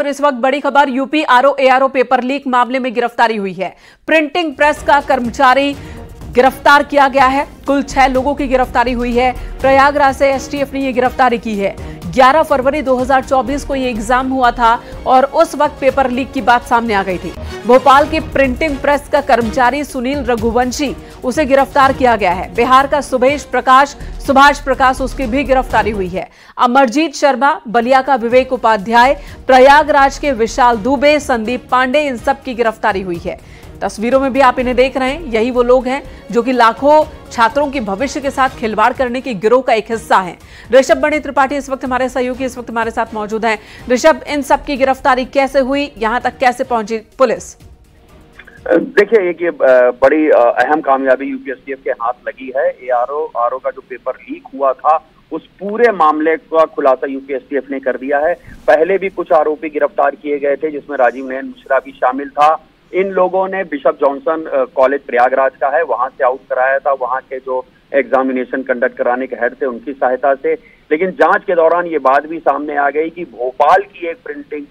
पर इस वक्त बड़ी खबर, UP RO ARO paper leak मामले में गिरफ्तारी हुई है। प्रिंटिंग प्रेस का कर्मचारी गिरफ्तार किया गया है। कुल 6 लोगों की गिरफ्तारी हुई है। प्रयागराज से एसटीएफ ने यह गिरफ्तारी की है। 11 फरवरी 2024 को यह एग्जाम हुआ था और उस वक्त पेपर लीक की बात सामने आ गई थी। भोपाल की प्रिंटिंग प्रेस का कर्मचारी सुनील रघुवंशी, उसे गिरफ्तार किया गया है। बिहार का सुभाष प्रकाश, उसकी भी गिरफ्तारी हुई है। अमरजीत शर्मा, बलिया का विवेक उपाध्याय, प्रयागराज के विशाल दुबे, संदीप पांडे, इन सब की गिरफ्तारी हुई है। तस्वीरों में भी आप इन्हें देख रहे हैं। यही वो लोग हैं जो कि लाखों छात्रों के भविष्य के साथ खिलवाड़ करने के गिरोह का एक हिस्सा हैं। ऋषभ बने त्रिपाठी इस वक्त हमारे सहयोगी इस वक्त हमारे साथ मौजूद हैं। ऋषभ, इन सब की गिरफ्तारी कैसे हुई, यहां तक कैसे पहुंची पुलिस? देखिए, एक ये बड़ी अहम कामयाबी यूपीएससीएफ के हाथ लगी है। एआरओ का जो पेपर लीक हुआ था, उस पूरे मामले का खुलासा यूपीएससीएफ ने कर दिया है। पहले भी कुछ आरोपी गिरफ्तार किए गए थे, जिसमें राजीव नयन मिश्रा भी शामिल था। इन लोगों ने बिशप जॉनसन कॉलेज प्रयागराज का है, वहां से आउट कराया था, वहां के जो एग्जामिनेशन कंडक्ट कराने के हेड थे उनकी सहायता से। लेकिन जांच के दौरान ये बात भी सामने आ गई कि भोपाल की एक प्रिंटिंग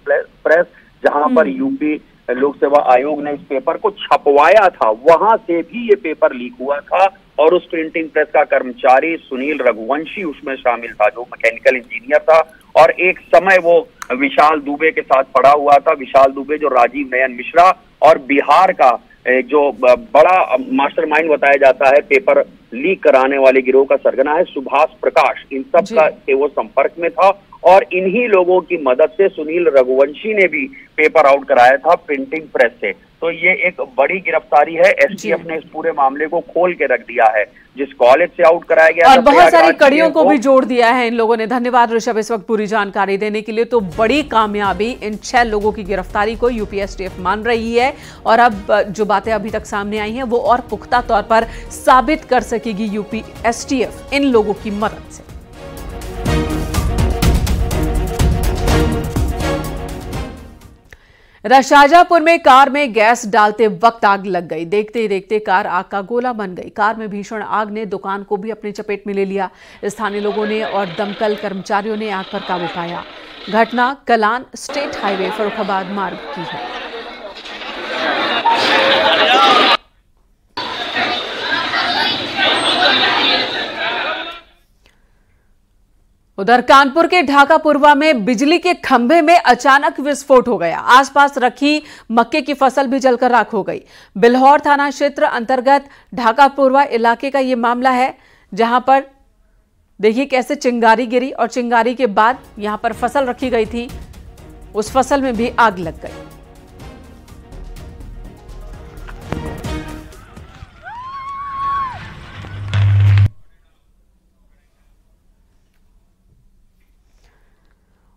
प्रेस, जहां पर यूपी लोक सेवा आयोग ने इस पेपर को छपवाया था, वहां से भी ये पेपर लीक हुआ था। और उस प्रिंटिंग प्रेस का कर्मचारी सुनील रघुवंशी उसमें शामिल था, जो मैकेनिकल इंजीनियर था। और एक समय वो विशाल दुबे के साथ पड़ा हुआ था। विशाल दुबे जो राजीव नयन मिश्रा और बिहार का जो बड़ा मास्टरमाइंड बताया जाता है पेपर लीक कराने वाले गिरोह का सरगना है, सुभाष प्रकाश, इन सब का से वो संपर्क में था। और इन्हीं लोगों की मदद से सुनील रघुवंशी ने भी पेपर आउट कराया था प्रिंटिंग प्रेस से। तो ये एक बड़ी गिरफ्तारी है। एसटीएफ ने इस पूरे मामले को खोल के रख दिया है। जिस कॉलेज से आउट कराया गया और बहुत सारी कड़ियों को भी जोड़ दिया है इन लोगों ने। धन्यवाद ऋषभ इस वक्त पूरी जानकारी देने के लिए। तो बड़ी कामयाबी इन 6 लोगों की गिरफ्तारी को यूपी एसटीएफ मान रही है। और अब जो बातें अभी तक सामने आई हैं वो और पुख्ता तौर पर साबित कर सकेगी यूपी एसटीएफ इन लोगों की मदद से। शाहजहांपुर में कार में गैस डालते वक्त आग लग गई। देखते ही देखते कार आग का गोला बन गई। कार में भीषण आग ने दुकान को भी अपनी चपेट में ले लिया। स्थानीय लोगों ने और दमकल कर्मचारियों ने आग पर काबू पाया। घटना कलान स्टेट हाईवे फर्रुखाबाद मार्ग की है। उधर कानपुर के ढाकापुरवा में बिजली के खंभे में अचानक विस्फोट हो गया। आसपास रखी मक्के की फसल भी जलकर राख हो गई। बिल्हौर थाना क्षेत्र अंतर्गत ढाकापुरवा इलाके का यह मामला है, जहां पर देखिए कैसे चिंगारी गिरी और चिंगारी के बाद यहां पर फसल रखी गई थी, उस फसल में भी आग लग गई।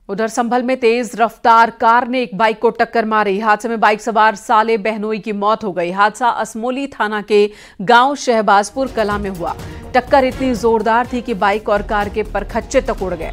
उधर संभल में तेज रफ्तार कार ने एक बाइक को टक्कर मारी। हादसे में बाइक सवार साले बहनोई की मौत हो गई। हादसा असमोली थाना के गांव शहबाजपुर कला में हुआ। टक्कर इतनी जोरदार थी कि बाइक और कार के परखच्चे तक उड़ गए।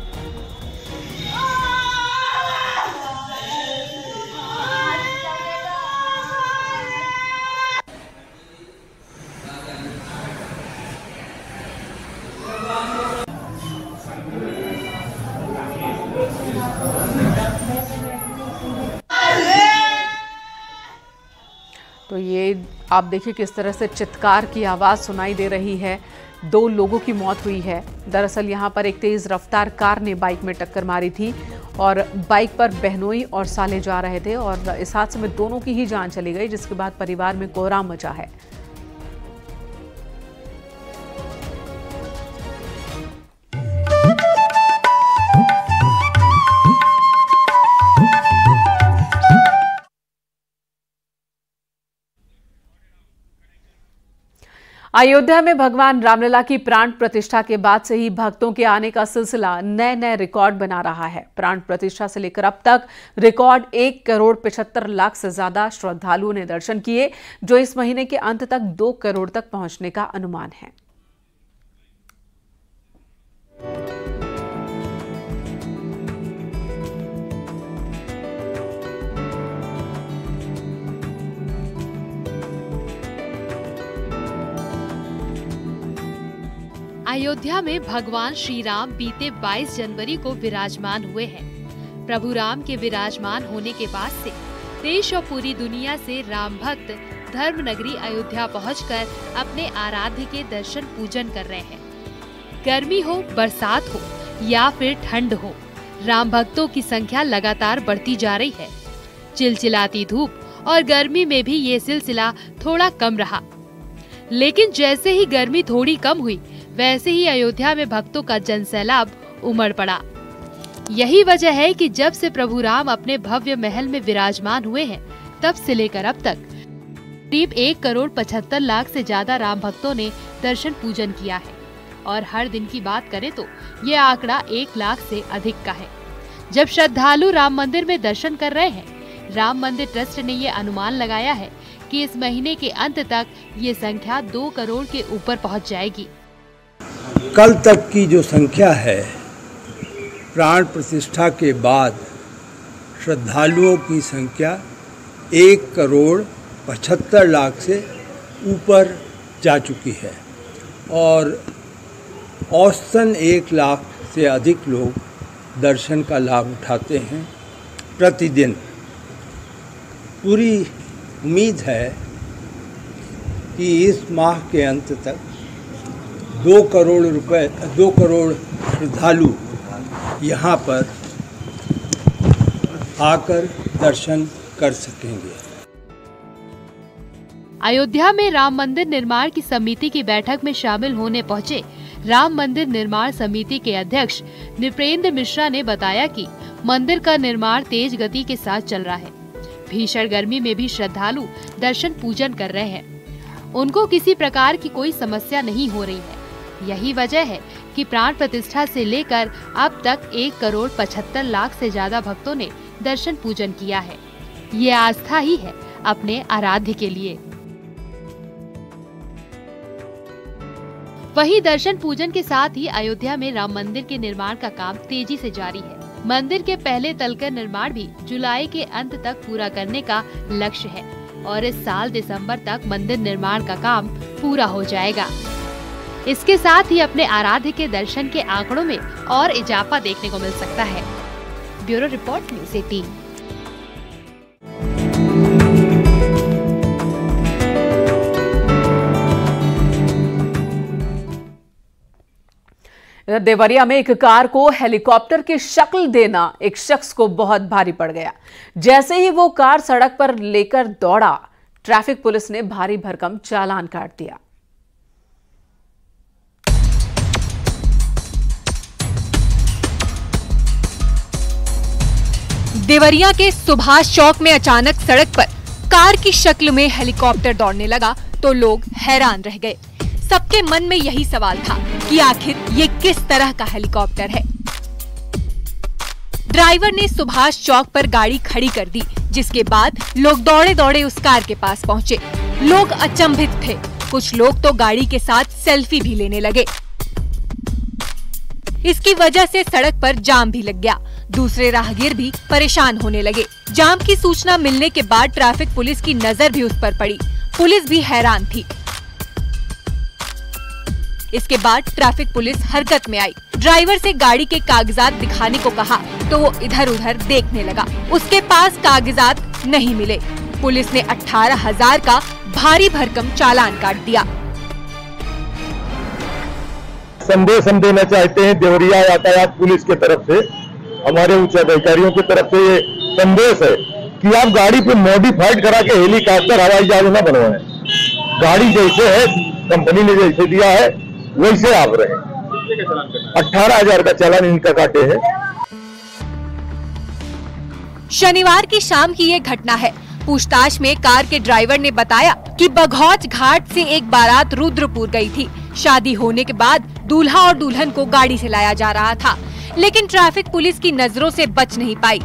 तो ये आप देखिए किस तरह से चित्कार की आवाज़ सुनाई दे रही है। 2 लोगों की मौत हुई है। दरअसल यहाँ पर एक तेज़ रफ्तार कार ने बाइक में टक्कर मारी थी और बाइक पर बहनोई और साले जा रहे थे और इस हादसे में दोनों की ही जान चली गई, जिसके बाद परिवार में कोहराम मचा है। अयोध्या में भगवान रामलला की प्राण प्रतिष्ठा के बाद से ही भक्तों के आने का सिलसिला नए नए रिकॉर्ड बना रहा है। प्राण प्रतिष्ठा से लेकर अब तक रिकॉर्ड 1,75,00,000 से ज्यादा श्रद्धालुओं ने दर्शन किए, जो इस महीने के अंत तक 2 करोड़ तक पहुंचने का अनुमान है। अयोध्या में भगवान श्री राम बीते 22 जनवरी को विराजमान हुए हैं। प्रभु राम के विराजमान होने के बाद से देश और पूरी दुनिया से राम भक्त धर्म नगरी अयोध्या पहुंचकर अपने आराध्य के दर्शन पूजन कर रहे हैं। गर्मी हो, बरसात हो या फिर ठंड हो, राम भक्तों की संख्या लगातार बढ़ती जा रही है। चिलचिलाती धूप और गर्मी में भी ये सिलसिला थोड़ा कम रहा, लेकिन जैसे ही गर्मी थोड़ी कम हुई वैसे ही अयोध्या में भक्तों का जनसैलाब उमड़ पड़ा। यही वजह है कि जब से प्रभु राम अपने भव्य महल में विराजमान हुए हैं, तब से लेकर अब तक करीब 1,75,00,000 से ज्यादा राम भक्तों ने दर्शन पूजन किया है। और हर दिन की बात करें तो ये आंकड़ा 1 लाख से अधिक का है। जब श्रद्धालु राम मंदिर में दर्शन कर रहे हैं, राम मंदिर ट्रस्ट ने ये अनुमान लगाया है कि इस महीने के अंत तक ये संख्या 2 करोड़ के ऊपर पहुंच जाएगी। कल तक की जो संख्या है, प्राण प्रतिष्ठा के बाद श्रद्धालुओं की संख्या 1,75,00,000 से ऊपर जा चुकी है और औसतन 1 लाख से अधिक लोग दर्शन का लाभ उठाते हैं प्रतिदिन। पूरी उम्मीद है कि इस माह के अंत तक 2 करोड़ श्रद्धालु यहाँ पर आकर दर्शन कर सकेंगे। अयोध्या में राम मंदिर निर्माण की समिति की बैठक में शामिल होने पहुंचे राम मंदिर निर्माण समिति के अध्यक्ष नृपेंद्र मिश्रा ने बताया कि मंदिर का निर्माण तेज गति के साथ चल रहा है। भीषण गर्मी में भी श्रद्धालु दर्शन पूजन कर रहे हैं। उनको किसी प्रकार की कोई समस्या नहीं हो रही है। यही वजह है कि प्राण प्रतिष्ठा से लेकर अब तक 1,75,00,000 से ज्यादा भक्तों ने दर्शन पूजन किया है। ये आस्था ही है अपने आराध्य के लिए। वहीं दर्शन पूजन के साथ ही अयोध्या में राम मंदिर के निर्माण का काम तेजी से जारी है। मंदिर के पहले तल का निर्माण भी जुलाई के अंत तक पूरा करने का लक्ष्य है और इस साल दिसंबर तक मंदिर निर्माण का काम पूरा हो जाएगा। इसके साथ ही अपने आराध्य के दर्शन के आंकड़ों में और इजाफा देखने को मिल सकता है। Bureau report, news 18। देवरिया में एक कार को हेलीकॉप्टर की शक्ल देना एक शख्स को बहुत भारी पड़ गया। जैसे ही वो कार सड़क पर लेकर दौड़ा, ट्रैफिक पुलिस ने भारी भरकम चालान काट दिया। देवरिया के सुभाष चौक में अचानक सड़क पर कार की शक्ल में हेलीकॉप्टर दौड़ने लगा तो लोग हैरान रह गए। सबके मन में यही सवाल था कि आखिर ये किस तरह का हेलीकॉप्टर है। ड्राइवर ने सुभाष चौक पर गाड़ी खड़ी कर दी, जिसके बाद लोग दौड़े दौड़े उस कार के पास पहुंचे। लोग अचंभित थे, कुछ लोग तो गाड़ी के साथ सेल्फी भी लेने लगे। इसकी वजह से सड़क पर जाम भी लग गया। दूसरे राहगीर भी परेशान होने लगे। जाम की सूचना मिलने के बाद ट्रैफिक पुलिस की नजर भी उस पर पड़ी। पुलिस भी हैरान थी। इसके बाद ट्रैफिक पुलिस हरकत में आई। ड्राइवर से गाड़ी के कागजात दिखाने को कहा तो वो इधर उधर देखने लगा। उसके पास कागजात नहीं मिले। पुलिस ने 18,000 का भारी भरकम चालान काट दिया। संदेश हम देना चाहते हैं देवरिया यातायात पुलिस की तरफ से, हमारे उच्च अधिकारियों की तरफ से ये संदेश है कि आप गाड़ी पे मॉडिफाइड करा के हेलीकॉप्टर हवाई जहाज न बनवाएं। गाड़ी जैसे है, कंपनी ने जैसे दिया है वैसे आप रहे। 18,000 का चालान इनका काटे है। शनिवार की शाम की ये घटना है। पूछताछ में कार के ड्राइवर ने बताया कि बघौच घाट से एक बारात रुद्रपुर गई थी। शादी होने के बाद दूल्हा और दुल्हन को गाड़ी से लाया जा रहा था, लेकिन ट्रैफिक पुलिस की नजरों से बच नहीं पाई।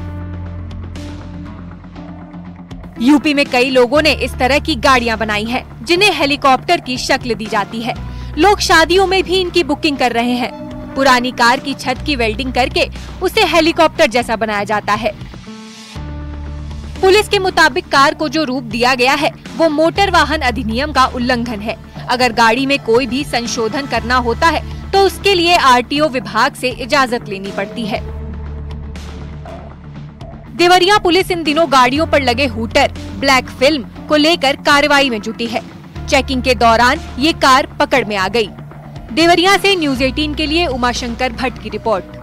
यूपी में कई लोगों ने इस तरह की गाड़ियां बनाई हैं, जिन्हें हेलीकॉप्टर की शक्ल दी जाती है। लोग शादियों में भी इनकी बुकिंग कर रहे हैं। पुरानी कार की छत की वेल्डिंग करके उसे हेलीकॉप्टर जैसा बनाया जाता है। पुलिस के मुताबिक कार को जो रूप दिया गया है वो मोटर वाहन अधिनियम का उल्लंघन है। अगर गाड़ी में कोई भी संशोधन करना होता है तो उसके लिए आरटीओ विभाग से इजाजत लेनी पड़ती है। देवरिया पुलिस इन दिनों गाड़ियों पर लगे हूटर, ब्लैक फिल्म को लेकर कार्रवाई में जुटी है। चेकिंग के दौरान ये कार पकड़ में आ गई। देवरिया से न्यूज़ 18 के लिए उमाशंकर भट्ट की रिपोर्ट।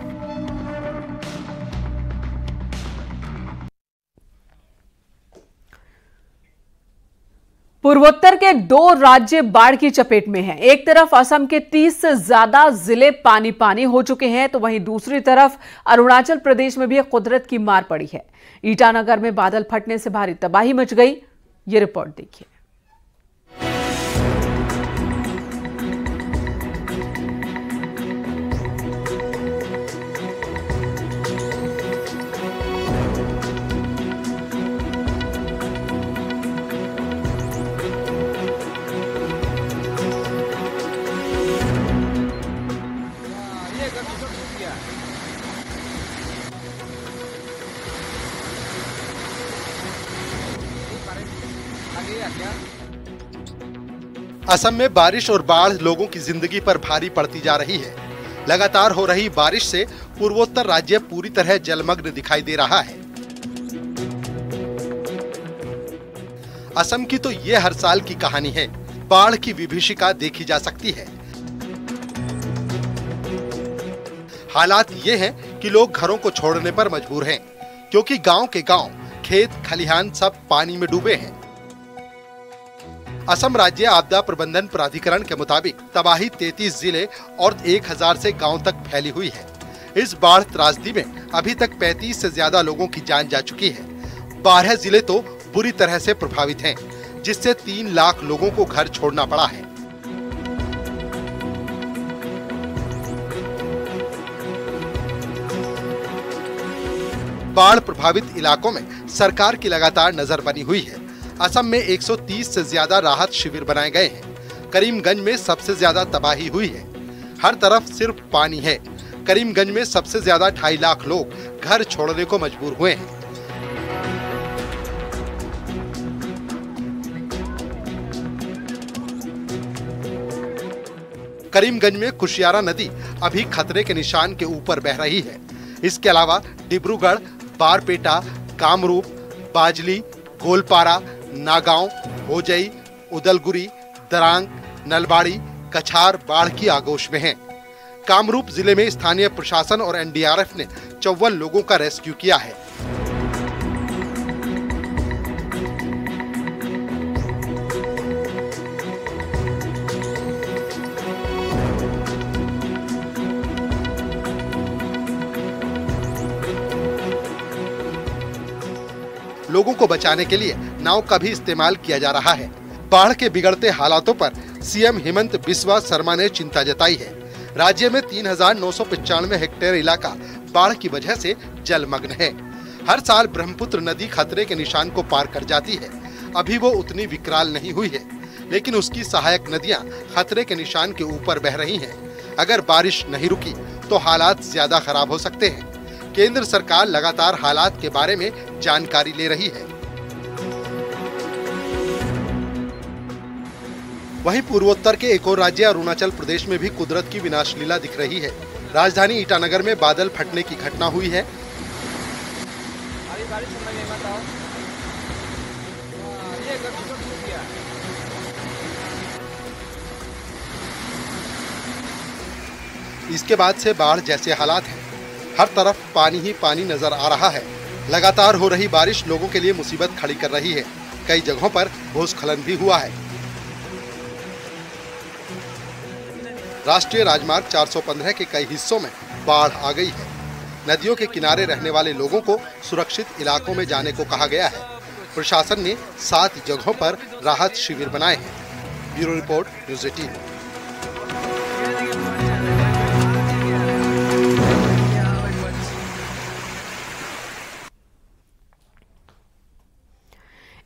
पूर्वोत्तर के 2 राज्य बाढ़ की चपेट में हैं। एक तरफ असम के 30 से ज्यादा जिले पानी पानी हो चुके हैं, तो वहीं दूसरी तरफ अरुणाचल प्रदेश में भी कुदरत की मार पड़ी है। ईटानगर में बादल फटने से भारी तबाही मच गई। ये रिपोर्ट देखिए। असम में बारिश और बाढ़ लोगों की जिंदगी पर भारी पड़ती जा रही है। लगातार हो रही बारिश से पूर्वोत्तर राज्य पूरी तरह जलमग्न दिखाई दे रहा है। असम की तो ये हर साल की कहानी है। बाढ़ की विभीषिका देखी जा सकती है। हालात ये हैं कि लोग घरों को छोड़ने पर मजबूर हैं, क्योंकि गांव के गांव, खेत खलिहान सब पानी में डूबे हैं। असम राज्य आपदा प्रबंधन प्राधिकरण के मुताबिक तबाही 33 जिले और 1000 से गांव तक फैली हुई है। इस बाढ़ त्रासदी में अभी तक 35 से ज्यादा लोगों की जान जा चुकी है। 12 जिले तो बुरी तरह से प्रभावित हैं, जिससे 3 लाख लोगों को घर छोड़ना पड़ा है। बाढ़ प्रभावित इलाकों में सरकार की लगातार नजर बनी हुई है। असम में 130 से ज्यादा राहत शिविर बनाए गए हैं। करीमगंज में सबसे ज्यादा तबाही हुई है। हर तरफ सिर्फ पानी है। करीमगंज में सबसे ज्यादा 2.5 लाख लोग घर छोड़ने को मजबूर हुए हैं। करीमगंज में कुशियारा नदी अभी खतरे के निशान के ऊपर बह रही है। इसके अलावा डिब्रूगढ़, बारपेटा, कामरूप, बाजली, गोलपारा, नागांव, होजई, उदलगुरी, दरांग, नलबाड़ी, कछार बाढ़ की आगोश में हैं। कामरूप जिले में स्थानीय प्रशासन और एनडीआरएफ ने 54 लोगों का रेस्क्यू किया है। लोगों को बचाने के लिए नाव का भी इस्तेमाल किया जा रहा है। बाढ़ के बिगड़ते हालातों पर सीएम हेमंत बिस्वा शर्मा ने चिंता जताई है। राज्य में 3995 हेक्टेयर इलाका बाढ़ की वजह से जलमग्न है। हर साल ब्रह्मपुत्र नदी खतरे के निशान को पार कर जाती है। अभी वो उतनी विकराल नहीं हुई है, लेकिन उसकी सहायक नदियां खतरे के निशान के ऊपर बह रही हैं। अगर बारिश नहीं रुकी तो हालात ज्यादा खराब हो सकते हैं। केंद्र सरकार लगातार हालात के बारे में जानकारी ले रही है। वहीं पूर्वोत्तर के एक और राज्य अरुणाचल प्रदेश में भी कुदरत की विनाशलीला दिख रही है। राजधानी ईटानगर में बादल फटने की घटना हुई है। इसके बाद से बाढ़ जैसे हालात हैं। हर तरफ पानी ही पानी नजर आ रहा है। लगातार हो रही बारिश लोगों के लिए मुसीबत खड़ी कर रही है। कई जगहों पर भूस्खलन भी हुआ है। राष्ट्रीय राजमार्ग 415 के कई हिस्सों में बाढ़ आ गई है। नदियों के किनारे रहने वाले लोगों को सुरक्षित इलाकों में जाने को कहा गया है। प्रशासन ने 7 जगहों पर राहत शिविर बनाए हैं। Bureau report, news 18।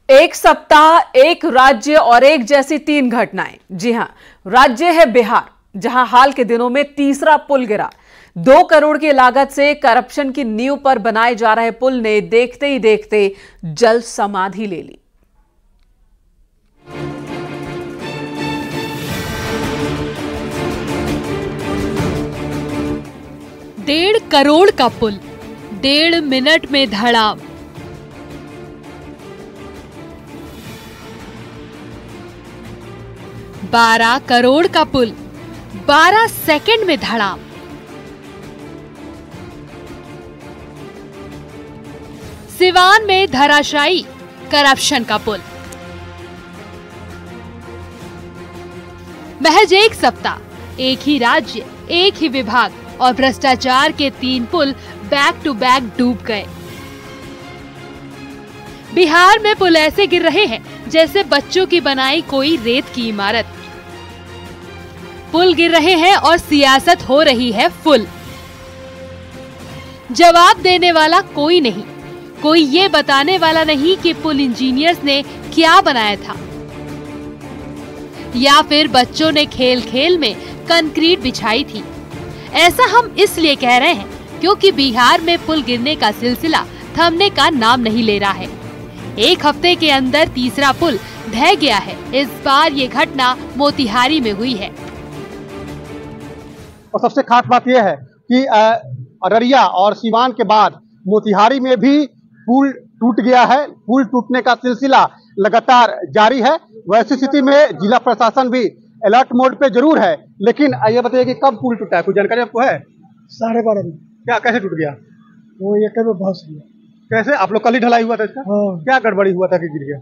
एक सप्ताह, एक राज्य और एक जैसी 3 घटनाएं। जी हां, राज्य है बिहार, जहां हाल के दिनों में तीसरा पुल गिरा। 2 करोड़ की लागत से करप्शन की नींव पर बनाए जा रहे पुल ने देखते ही देखते जल समाधि ले ली। 1.5 करोड़ का पुल 1.5 मिनट में धड़ा 12 करोड़ का पुल 12 सेकंड में धड़ाम। सिवान में धराशायी करप्शन का पुल। महज एक सप्ताह, एक ही राज्य, एक ही विभाग और भ्रष्टाचार के 3 पुल बैक टू बैक डूब गए। बिहार में पुल ऐसे गिर रहे हैं जैसे बच्चों की बनाई कोई रेत की इमारत। पुल गिर रहे हैं और सियासत हो रही है फुल। जवाब देने वाला कोई नहीं, कोई ये बताने वाला नहीं कि पुल इंजीनियर्स ने क्या बनाया था, या फिर बच्चों ने खेल खेल में कंक्रीट बिछाई थी। ऐसा हम इसलिए कह रहे हैं क्योंकि बिहार में पुल गिरने का सिलसिला थमने का नाम नहीं ले रहा है। एक हफ्ते के अंदर तीसरा पुल ढह गया है। इस बार ये घटना मोतिहारी में हुई है। और सबसे खास बात यह है कि अररिया और सिवान के बाद मोतिहारी में भी पुल टूट गया है। पुल टूटने का सिलसिला लगातार जारी है। वैसी स्थिति में जिला प्रशासन भी अलर्ट मोड पे जरूर है, लेकिन ये बताइए कि कब पुल टूटा है, कुछ जानकारी आपको है? 12:30 में। क्या, कैसे टूट गया? वो एक में धंस गया। कैसे? आप लोग कल ही ढलाई हुआ था इसका? हाँ। क्या गड़बड़ी हुआ था कि गिर गया?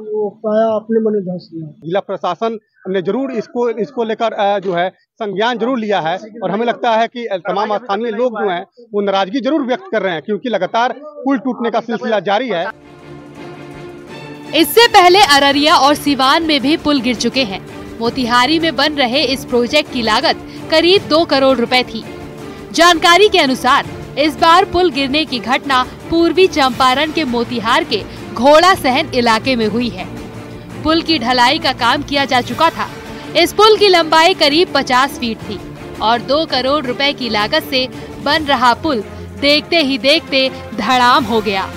वो पाया अपने मन धंस गया। जिला प्रशासन ने जरूर इसको लेकर जो है संज्ञान जरूर लिया है और हमें लगता है कि तमाम स्थानीय लोग जो हैं वो नाराजगी जरूर व्यक्त कर रहे हैं, क्योंकि लगातार पुल टूटने का सिलसिला जारी है। इससे पहले अररिया और सिवान में भी पुल गिर चुके हैं। मोतिहारी में बन रहे इस प्रोजेक्ट की लागत करीब 2 करोड़ रुपए थी। जानकारी के अनुसार इस बार पुल गिरने की घटना पूर्वी चंपारण के मोतिहार के घोड़ा सहन इलाके में हुई है। पुल की ढलाई का काम किया जा चुका था। इस पुल की लंबाई करीब 50 फीट थी और 2 करोड़ रुपए की लागत से बन रहा पुल देखते ही देखते धड़ाम हो गया।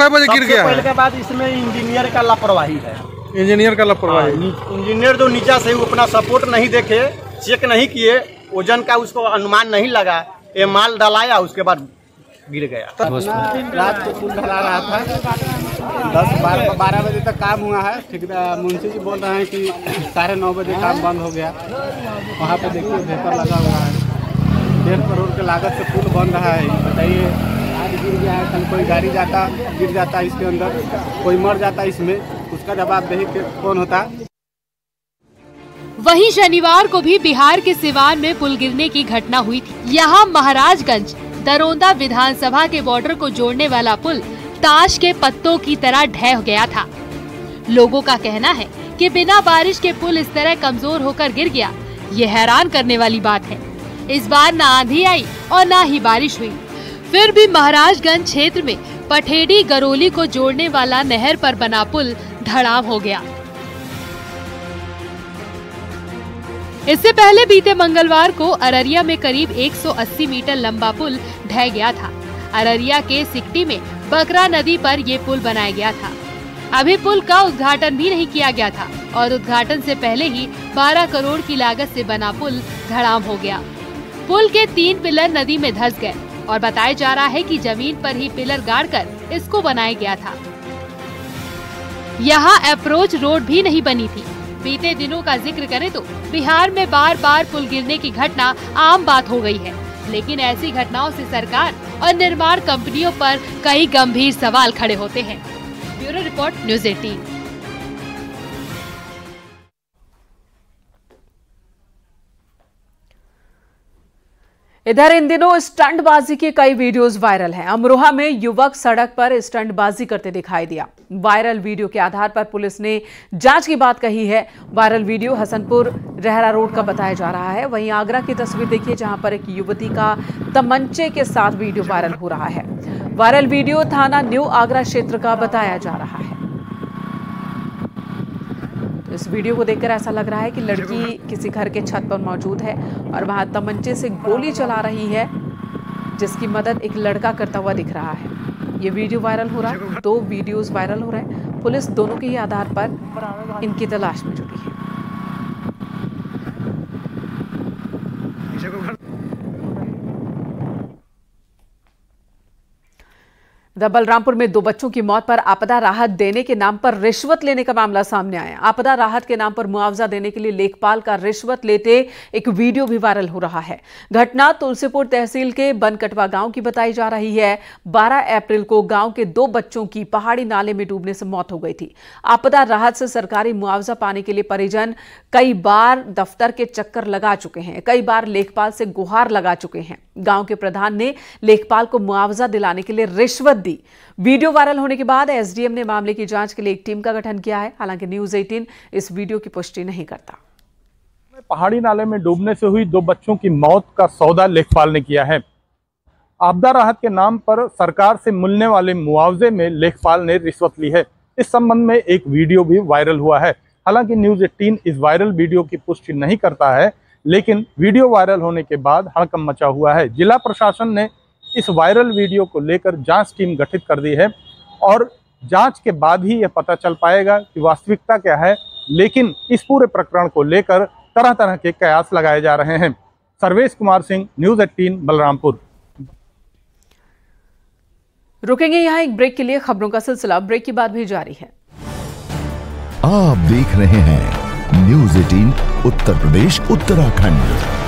गिर गया पहले के बाद इसमें इंजीनियर का लापरवाही है। इंजीनियर का लापरवाही? इंजीनियर जो नीचे से अपना सपोर्ट नहीं देखे, चेक नहीं किए, वजन का उसको अनुमान नहीं लगा, ये माल डलाया, उसके बाद गिर गया। रात को पुल ढला रहा था, 10-12 बजे तक काम हुआ है। ठेकेदार मुंशी जी बोल रहे हैं कि 9:30 बजे काम बंद हो गया। वहाँ पे देखिए पेपर लगा हुआ है। 1.5 करोड़ के लागत से पुल बन रहा है। बताइए, आज गिर गया है, कल कोई गाड़ी जाता गिर जाता इसके अंदर, कोई मर जाता इसमें, उसका जवाबदेही कौन होता? वहीं शनिवार को भी बिहार के सिवान में पुल गिरने की घटना हुई थी। यहाँ महाराजगंज दरोंदा विधानसभा के बॉर्डर को जोड़ने वाला पुल ताश के पत्तों की तरह ढह गया था। लोगों का कहना है कि बिना बारिश के पुल इस तरह कमजोर होकर गिर गया, ये हैरान करने वाली बात है। इस बार न आंधी आई और न ही बारिश हुई, फिर भी महाराजगंज क्षेत्र में पठेडी गरोली को जोड़ने वाला नहर पर बना पुल धड़ाम हो गया। इससे पहले बीते मंगलवार को अररिया में करीब 180 मीटर लंबा पुल ढह गया था। अररिया के सिकटी में बकरा नदी पर ये पुल बनाया गया था। अभी पुल का उद्घाटन भी नहीं किया गया था और उद्घाटन से पहले ही 12 करोड़ की लागत से बना पुल धड़ाम हो गया। पुल के 3 पिलर नदी में धंस गए और बताया जा रहा है कि जमीन पर ही पिलर गाड़कर इसको बनाया गया था। यहाँ अप्रोच रोड भी नहीं बनी थी। बीते दिनों का जिक्र करें तो बिहार में बार बार पुल गिरने की घटना आम बात हो गई है, लेकिन ऐसी घटनाओं से सरकार और निर्माण कंपनियों पर कई गंभीर सवाल खड़े होते हैं। Bureau report, news 18। इधर इन दिनों स्टंटबाजी के कई वीडियोस वायरल हैं। अमरोहा में युवक सड़क पर स्टंटबाजी करते दिखाई दिया। वायरल वीडियो के आधार पर पुलिस ने जांच की बात कही है। Viral video Hasanpur Rahra road का बताया जा रहा है। वहीं आगरा की तस्वीर देखिए, जहां पर एक युवती का तमंचे के साथ वीडियो वायरल हो रहा है। वायरल वीडियो थाना न्यू आगरा क्षेत्र का बताया जा रहा है। तो इस वीडियो को देखकर ऐसा लग रहा है कि लड़की किसी घर के छत पर मौजूद है और वहां तमंचे से गोली चला रही है, जिसकी मदद एक लड़का करता हुआ दिख रहा है। ये वीडियो वायरल हो रहा है। 2 वीडियोस वायरल हो रहे हैं। पुलिस दोनों के ही आधार पर इनकी तलाश में जुटी है। बलरामपुर में 2 बच्चों की मौत पर आपदा राहत देने के नाम पर रिश्वत लेने का मामला सामने आया। आपदा राहत के नाम पर मुआवजा देने के लिए लेखपाल का रिश्वत लेते एक वीडियो भी वायरल हो रहा है। घटना तुलसीपुर तहसील के बनकटवा गांव की बताई जा रही है। 12 अप्रैल को गांव के 2 बच्चों की पहाड़ी नाले में डूबने से मौत हो गई थी। आपदा राहत से सरकारी मुआवजा पाने के लिए परिजन कई बार दफ्तर के चक्कर लगा चुके हैं, कई बार लेखपाल से गुहार लगा चुके हैं। गांव के प्रधान ने लेखपाल को मुआवजा दिलाने के लिए रिश्वत दी। वीडियो वायरल होने के बाद एसडीएम ने मामले की जांच के लिए एक टीम का गठन किया है। हालांकि न्यूज़ 18 इस वीडियो की पुष्टि नहीं करता। पहाड़ी नाले में डूबने से हुई 2 बच्चों की मौत का सौदा लेखपाल ने किया है। आपदा राहत के नाम पर सरकार से मिलने वाले मुआवजे में लेखपाल ने रिश्वत ली है। इस संबंध में एक वीडियो भी वायरल हुआ है। हालांकि न्यूज़ 18 इस वायरल वीडियो की पुष्टि नहीं करता है, लेकिन वीडियो वायरल होने के बाद हड़कंप मचा हुआ है। जिला प्रशासन ने इस वायरल वीडियो को लेकर जांच टीम गठित कर दी है और जांच के बाद ही यह पता चल पाएगा कि वास्तविकता क्या है। लेकिन इस पूरे प्रकरण को लेकर तरह तरह के कयास लगाए जा रहे हैं। सर्वेश कुमार सिंह, न्यूज़ 18 बलरामपुर। रुकेंगे यहाँ एक ब्रेक के लिए। खबरों का सिलसिला ब्रेक के बाद भी जारी है। आप देख रहे हैं न्यूज़ 18 उत्तर प्रदेश उत्तराखंड।